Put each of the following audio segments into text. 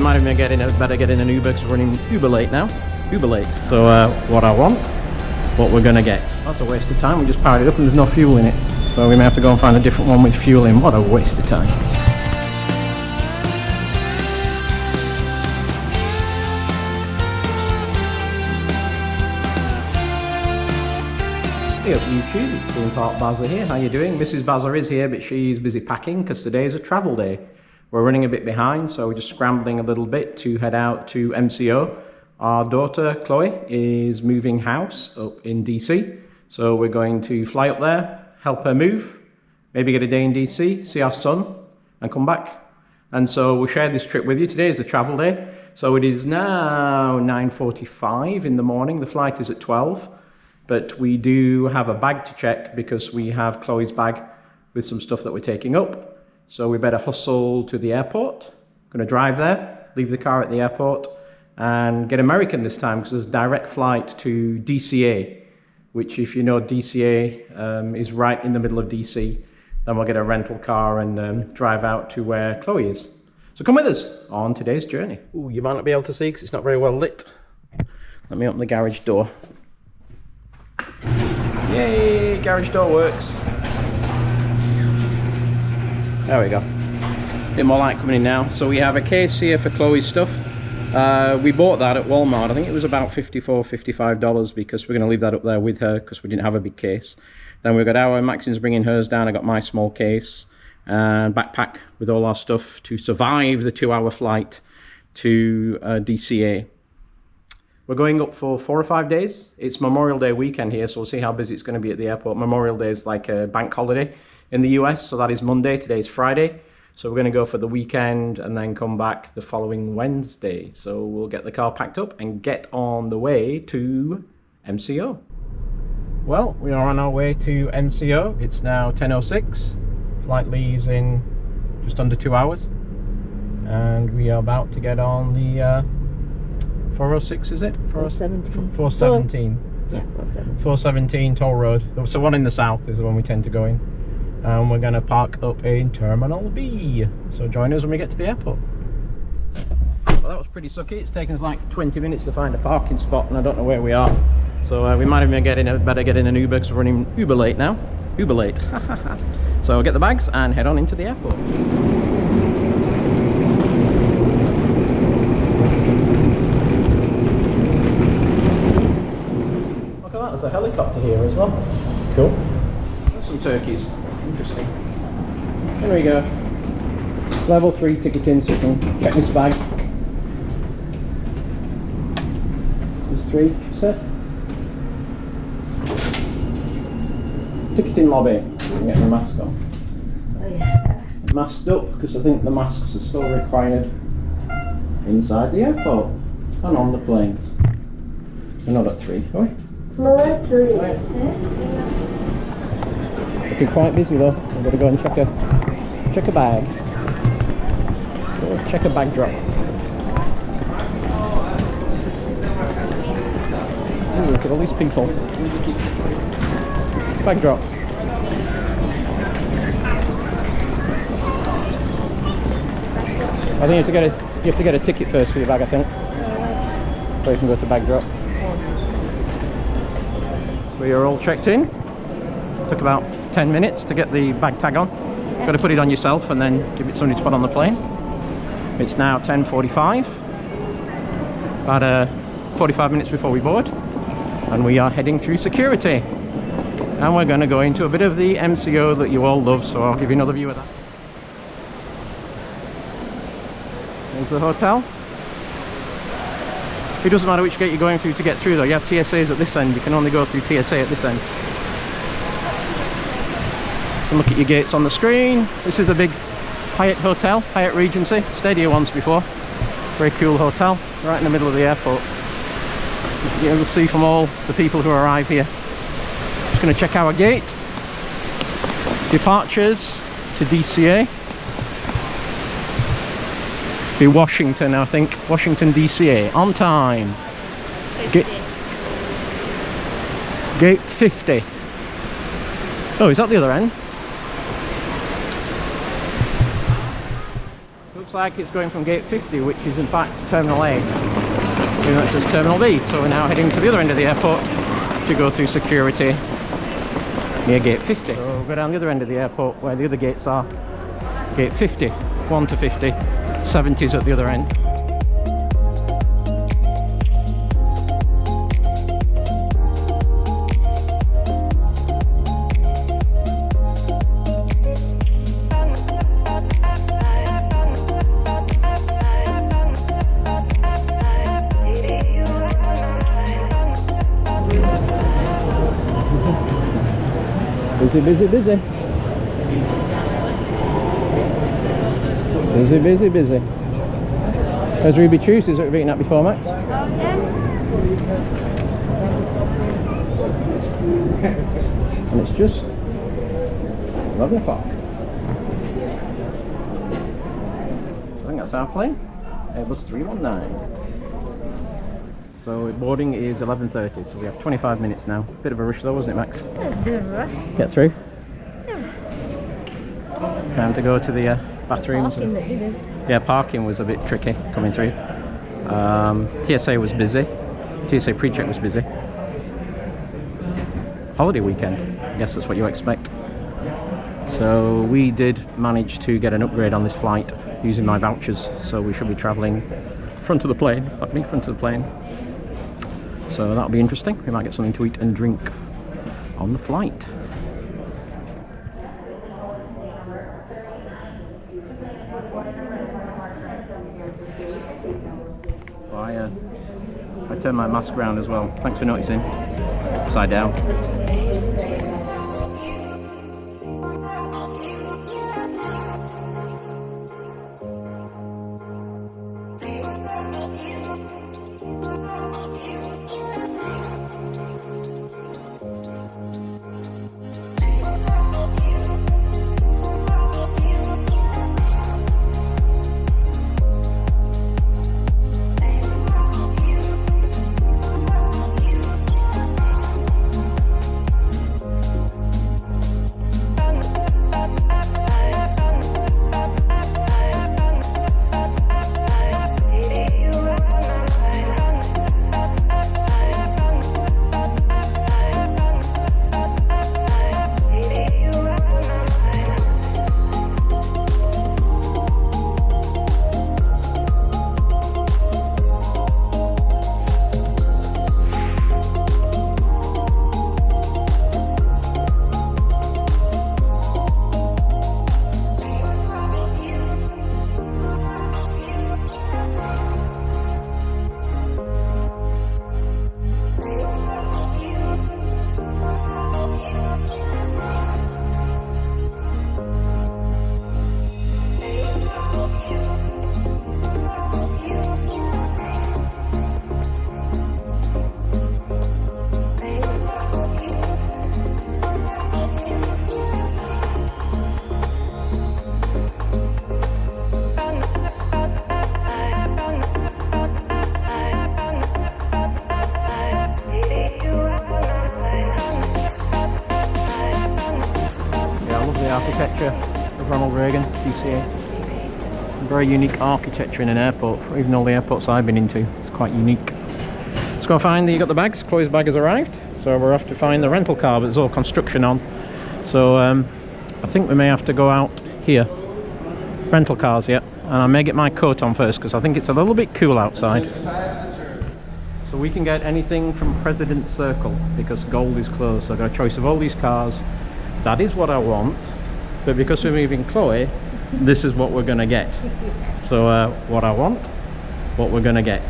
might even better getting an Uber because we're running Uber late now. Uber late. So what I want, what we're gonna get. That's a waste of time. We just powered it up and there's no fuel in it. So we may have to go and find a different one with fuel in. What a waste of time. Hey up YouTube, it's Theme Park Bazza here. How you doing? Mrs. Bazza is here, but she's busy packing because today is a travel day. We're running a bit behind, so we're just scrambling a little bit to head out to MCO. Our daughter Chloe is moving house up in DC, so we're going to fly up there, help her move, maybe get a day in DC, see our son, and come back. And so we'll share this trip with you. Today is the travel day, so it is now 9:45 in the morning. The flight is at 12. But we do have a bag to check because we have Chloe's bag with some stuff that we're taking up. So we better hustle to the airport. Going to drive there, leave the car at the airport and get American this time because there's a direct flight to DCA, which if you know DCA is right in the middle of DC. Then we'll get a rental car and drive out to where Chloe is. So come with us on today's journey. Ooh, you might not be able to see because it's not very well lit. Let me open the garage door. Yay, garage door works. There we go. Bit more light coming in now. So we have a case here for Chloe's stuff. We bought that at Walmart. I think it was about $54, $55 because we're going to leave that up there with her because we didn't have a big case. Then we've got our, Maxine's bringing hers down. I got my small case and backpack with all our stuff to survive the 2-hour flight to DCA. We're going up for 4 or 5 days. It's Memorial Day weekend here, so we'll see how busy it's going to be at the airport. Memorial Day is like a bank holiday in the US, so that is Monday. Today's Friday. So we're going to go for the weekend and then come back the following Wednesday. So we'll get the car packed up and get on the way to MCO. Well, we are on our way to MCO. It's now 10:06. Flight leaves in just under 2 hours. And we are about to get on the 406, is it? 417. 417. Yeah, 417. 417 toll road. So one in the south is the one we tend to go in. And we're going to park up in Terminal B. So join us when we get to the airport. Well, that was pretty sucky. It's taken us like 20 minutes to find a parking spot and I don't know where we are. So we might even better get in an Uber because we're running Uber late now. Uber late. So we'll get the bags and head on into the airport. There's a helicopter here as well. That's cool. There's some turkeys. Interesting. There we go. Level 3 ticketing, so we can check this bag. There's 3, sir. Ticketing lobby. I'm getting the mask on. Oh yeah. Masked up because I think the masks are still required inside the airport and on the planes. We're not at 3, are we? Floor 3. Right. Looking quite busy though. I'm gonna go and check a bag. Check a bag drop. Ooh, look at all these people. Bag drop. I think you have to get a ticket first for your bag, I think. Before you can go to bag drop. We are all checked in. Took about 10 minutes to get the bag tag on. Got to put it on yourself and then give it somebody to put on the plane. It's now 10:45. About 45 minutes before we board. And we are heading through security. And we're going to go into a bit of the MCO that you all love, so I'll give you another view of that. There's the hotel. It doesn't matter which gate you're going through to get through though. You have TSAs at this end. You can only go through TSA at this end. You can look at your gates on the screen. This is a big Hyatt hotel, Hyatt Regency. Stayed here once before. Very cool hotel, right in the middle of the airport. You'll see from all the people who arrive here. Just going to check our gate. Departures to DCA. Be Washington, I think. Washington DCA on time. Gate 50. Oh, is that the other end? Oops. like it's going from gate 50, which is in fact Terminal A. Even though it says Terminal B. So we're now heading to the other end of the airport to go through security near gate 50. So we'll go down the other end of the airport where the other gates are. Gate 50, 1 to 50, 70's at the other end. Busy, busy, busy. Busy, busy, busy. There's Ruby Tuesdays that we've eaten at before, Max. And it's just 11 o'clock. I think that's our plane. Airbus 319. So boarding is 11:30, so we have 25 minutes now. Bit of a rush though, wasn't it, Max? Yeah, a bit of a rush. Get through. Yeah. Time to go to the bathrooms. Parking that it is. Yeah, parking was a bit tricky coming through. TSA was busy. TSA pre-check was busy. Holiday weekend, I guess that's what you expect. So we did manage to get an upgrade on this flight using my vouchers. So we should be travelling front of the plane, like me, front of the plane. So that'll be interesting. We might get something to eat and drink on the flight. I turned my mask around as well. Thanks for noticing. Upside down. Architecture of Ronald Reagan, DCA. Very unique architecture in an airport, even all the airports I've been into. It's quite unique. Let's go find you got the bags. Chloe's bag has arrived, so we're off to find the rental car, but there's all construction on. So I think we may have to go out here. Rental cars, yeah. And I may get my coat on first because I think it's a little bit cool outside. So we can get anything from President's Circle because Gold is closed. So I've got a choice of all these cars. That is what I want, but because we're moving Chloe, this is what we're going to get. So what I want, what we're going to get.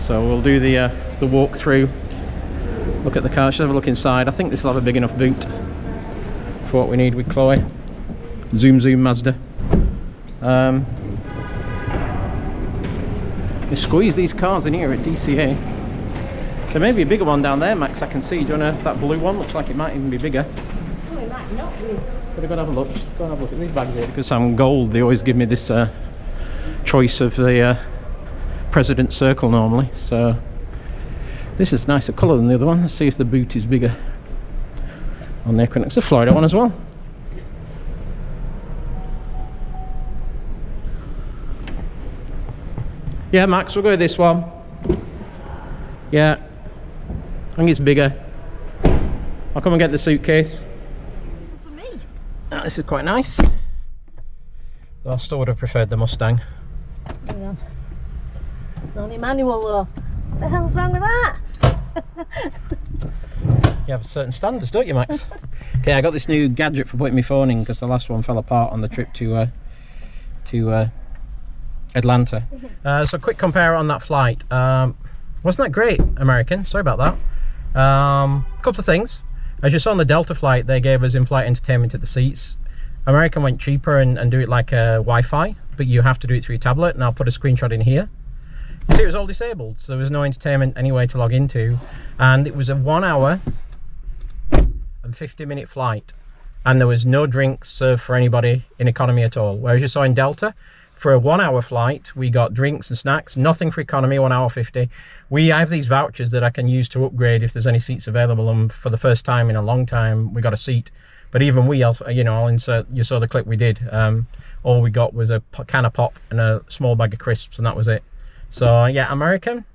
So we'll do the walk through, look at the car, just have a look inside. I think this will have a big enough boot for what we need with Chloe. Zoom zoom Mazda. They squeeze these cars in here at DCA. There may be a bigger one down there, Max, I can see. Do you want to, that blue one? Looks like it might even be bigger. Oh, it might not be. But I've got to have a look. Go and have a look at these bags here. Because I'm Gold, they always give me this choice of the President's Circle normally. So this is nicer colour than the other one. Let's see if the boot is bigger on the Equinox. The Florida one as well. Yeah, Max, we'll go with this one. Yeah, I think it's bigger. I'll come and get the suitcase. For me. Oh, this is quite nice. Though I still would have preferred the Mustang. Hang on. It's only manual though. What the hell's wrong with that? You have certain standards, don't you, Max? Okay, I got this new gadget for putting my phone in because the last one fell apart on the trip to Atlanta. So quick compare on that flight. Wasn't that great, American? Sorry about that. Couple of things. As you saw on the Delta flight, they gave us in-flight entertainment at the seats. American went cheaper and do it like Wi-Fi, but you have to do it through your tablet, and I'll put a screenshot in here. You see, it was all disabled, so there was no entertainment anyway to log into, and it was a 1 hour and 50-minute flight, and there was no drinks served for anybody in economy at all. Whereas you saw in Delta, for a 1 hour flight, we got drinks and snacks, nothing for economy, 1 hour 50. I have these vouchers that I can use to upgrade if there's any seats available, and for the first time in a long time, we got a seat. But even we also, you know, I'll insert, you saw the clip we did, all we got was a can of pop and a small bag of crisps, and that was it. So yeah, American,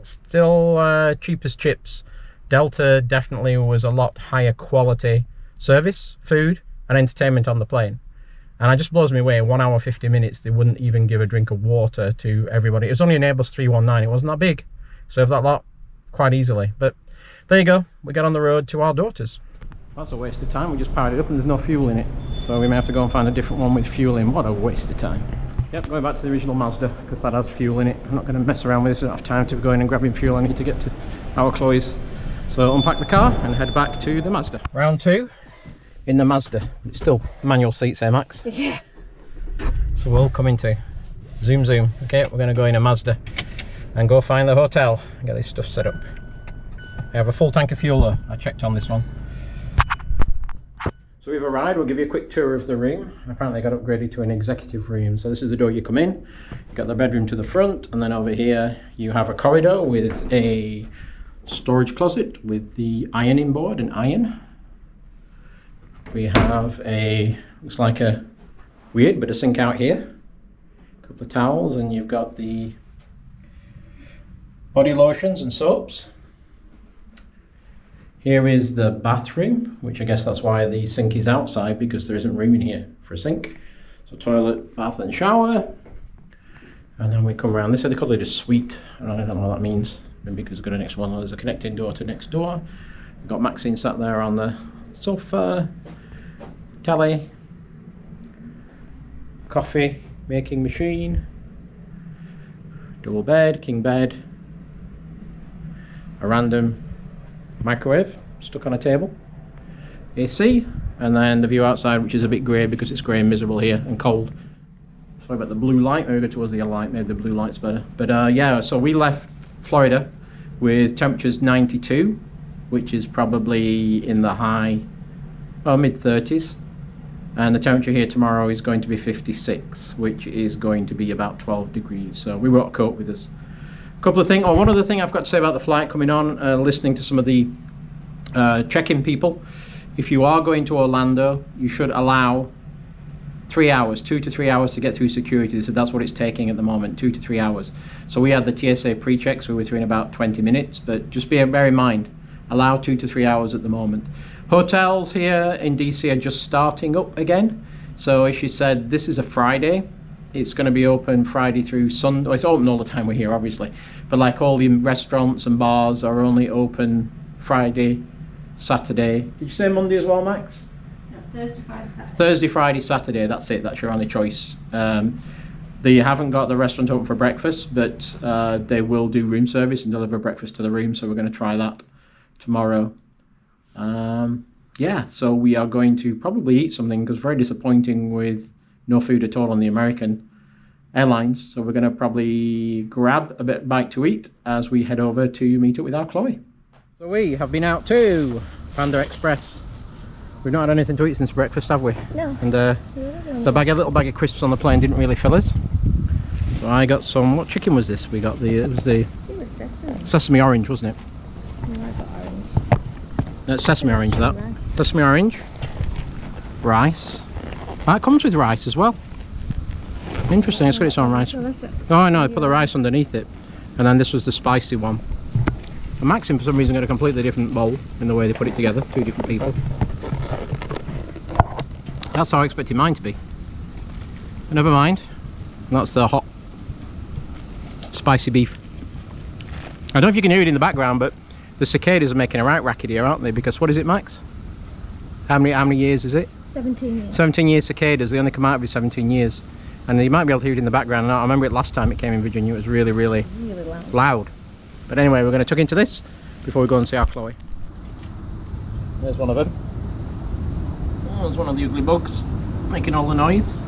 still cheap as chips. Delta definitely was a lot higher quality service, food and entertainment on the plane. And it just blows me away, 1 hour 50 minutes, they wouldn't even give a drink of water to everybody. It was only an Airbus 319, it wasn't that big. Served that lot quite easily. But there you go, we got on the road to our daughters. That's a waste of time, we just powered it up and there's no fuel in it. So we may have to go and find a different one with fuel in. What a waste of time. Yep, going back to the original Mazda, because that has fuel in it. I'm not going to mess around with this, I don't have time to go in and grabbing fuel. I need to get to our Chloe's. So unpack the car and head back to the Mazda. Round 2 in the Mazda. It's still manual seats here, Max. Yeah. So we'll come into zoom. Okay, we're going to go in a Mazda and go find the hotel and get this stuff set up. I have a full tank of fuel though, I checked on this one. So we've arrived, we'll give you a quick tour of the room. Apparently I got upgraded to an executive room. So this is the door you come in, you've got the bedroom to the front, and then over here you have a corridor with a storage closet with the ironing board and iron. We have a, looks like a weird, but a sink out here. A couple of towels, and you've got the body lotions and soaps. Here is the bathroom, which I guess that's why the sink is outside, because there isn't room in here for a sink. So toilet, bath and shower. And then we come around this, they call it a suite. I don't know what that means. Maybe because we've got a next one, there's a connecting door to next door. We've got Maxine sat there on the sofa, telly, coffee making machine, double bed, king bed, a random microwave stuck on a table, AC, and then the view outside, which is a bit grey because it's grey and miserable here and cold. Sorry about the blue light, maybe go towards the yellow light, maybe the blue light's better. But yeah, so we left Florida with temperatures 92, which is probably in the high, mid 30s. And the temperature here tomorrow is going to be 56, which is going to be about 12 degrees. So we won't cope with this. Couple of things, one other thing I've got to say about the flight coming on, listening to some of the check-in people. If you are going to Orlando, you should allow 3 hours, 2 to 3 hours to get through security. So that's what it's taking at the moment, 2 to 3 hours. So we had the TSA pre-check, so we were through in about 20 minutes, but just bear in mind, allow 2 to 3 hours at the moment. Hotels here in DC are just starting up again. So as she said, this is a Friday. It's going to be open Friday through Sunday. Well, it's open all the time we're here, obviously. But like all the restaurants and bars are only open Friday, Saturday. Did you say Monday as well, Max? No, Thursday, Friday, Saturday. Thursday, Friday, Saturday. That's it. That's your only choice. They haven't got the restaurant open for breakfast, but they will do room service and deliver breakfast to the room. So we're going to try that tomorrow. Yeah, so we are going to probably eat something because very disappointing with no food at all on the American Airlines. So we're going to probably grab a bite to eat as we head over to meet up with our Chloe. So we have been out to Panda Express. We've not had anything to eat since breakfast, have we? No. And the little bag of crisps on the plane didn't really fill us. So I got some, what chicken was this? We got it was sesame orange, wasn't it? No, I got orange. No, it's sesame orange, that. Rice. Sesame orange, rice. That comes with rice as well. Interesting, it's got its own rice. Oh no, I put the rice underneath it. And then this was the spicy one. And Maxim, for some reason, got a completely different bowl in the way they put it together. Two different people. That's how I expected mine to be. But never mind. That's the hot, spicy beef. I don't know if you can hear it in the background, but the cicadas are making a right racket here, aren't they? Because what is it, Max? How many years is it? 17 years. 17 years cicadas. They only come out every 17 years. And you might be able to hear it in the background. And I remember it last time it came in Virginia. It was really, really loud. But anyway, we're going to tuck into this before we go and see our Chloe. There's one of them. Oh, there's one of the ugly bugs making all the noise.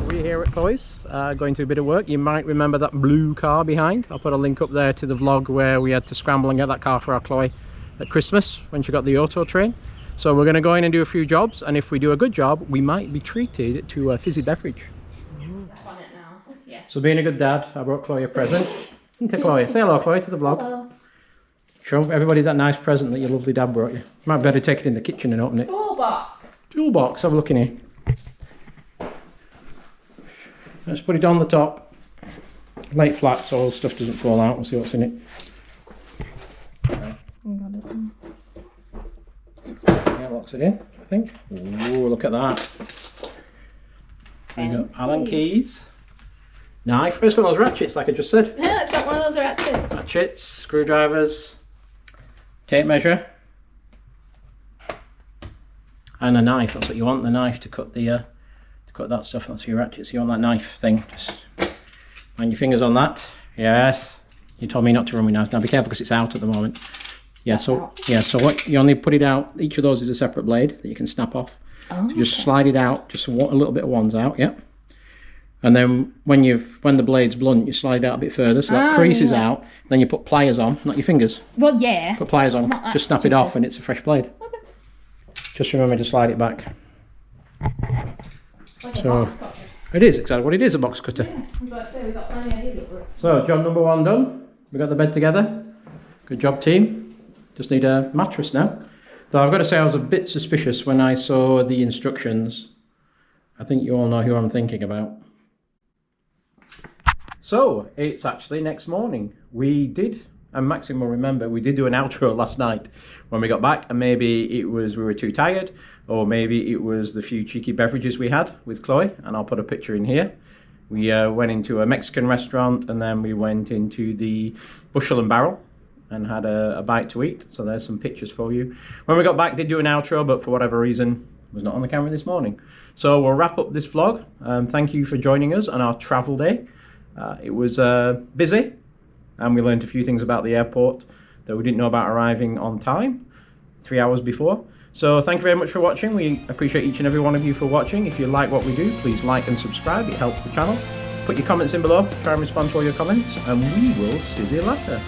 We're here at Chloe's, going to a bit of work. You might remember that blue car behind. I'll put a link up there to the vlog where we had to scramble and get that car for our Chloe at Christmas when she got the auto train. So we're going to go in and do a few jobs, and if we do a good job, we might be treated to a fizzy beverage. So being a good dad, I brought Chloe a present. Isn't it, Chloe? Say hello, Chloe, to the vlog. Hello. Show everybody that nice present that your lovely dad brought you. Might better take it in the kitchen and open it. Toolbox. Toolbox, have a look in here. Let's put it on the top. Lay it flat so all the stuff doesn't fall out. We'll see what's in it. Yeah, locks it in, I think. Ooh, look at that. So you got Allen keys. Knife. It's got those ratchets, like I just said. Yeah, it's got one of those ratchets. Ratchets, screwdrivers, tape measure, and a knife. That's what you want. The knife to cut the cut that stuff. That's your ratchets. You want that knife thing. Just mind your fingers on that. Yes. You told me not to run with knives. Now be careful because it's out at the moment. Yeah. So what you only put it out. Each of those is a separate blade that you can snap off. Oh, so just slide it out. Just a little bit of one's out. Yeah. And then when the blade's blunt, you slide it out a bit further, so that creases out. Then you put pliers on, not your fingers. Well, yeah. Put pliers on, just snap it off, and it's a fresh blade. Okay. Just remember to slide it back. Like so, a box cutter. It is exactly what it is, a box cutter. Yeah, I was about to say, we got plenty of ideas over it. So, job number 1 done. We got the bed together. Good job, team. Just need a mattress now. Though I've got to say, I was a bit suspicious when I saw the instructions. I think you all know who I'm thinking about. So, it's actually next morning. We did, and Maxim will remember, we did do an outro last night when we got back, and maybe it was we were too tired, or maybe it was the few cheeky beverages we had with Chloe, and I'll put a picture in here. We went into a Mexican restaurant, and then we went into the Bushel and Barrel and had a bite to eat. So there's some pictures for you. When we got back, did do an outro, but for whatever reason, was not on the camera this morning. So we'll wrap up this vlog. Thank you for joining us on our travel day. It was busy, and we learned a few things about the airport that we didn't know about arriving on time 3 hours before. So thank you very much for watching. We appreciate each and every one of you for watching. If you like what we do, please like and subscribe. It helps the channel. Put your comments in below. Try and respond to all your comments, and we will see you later.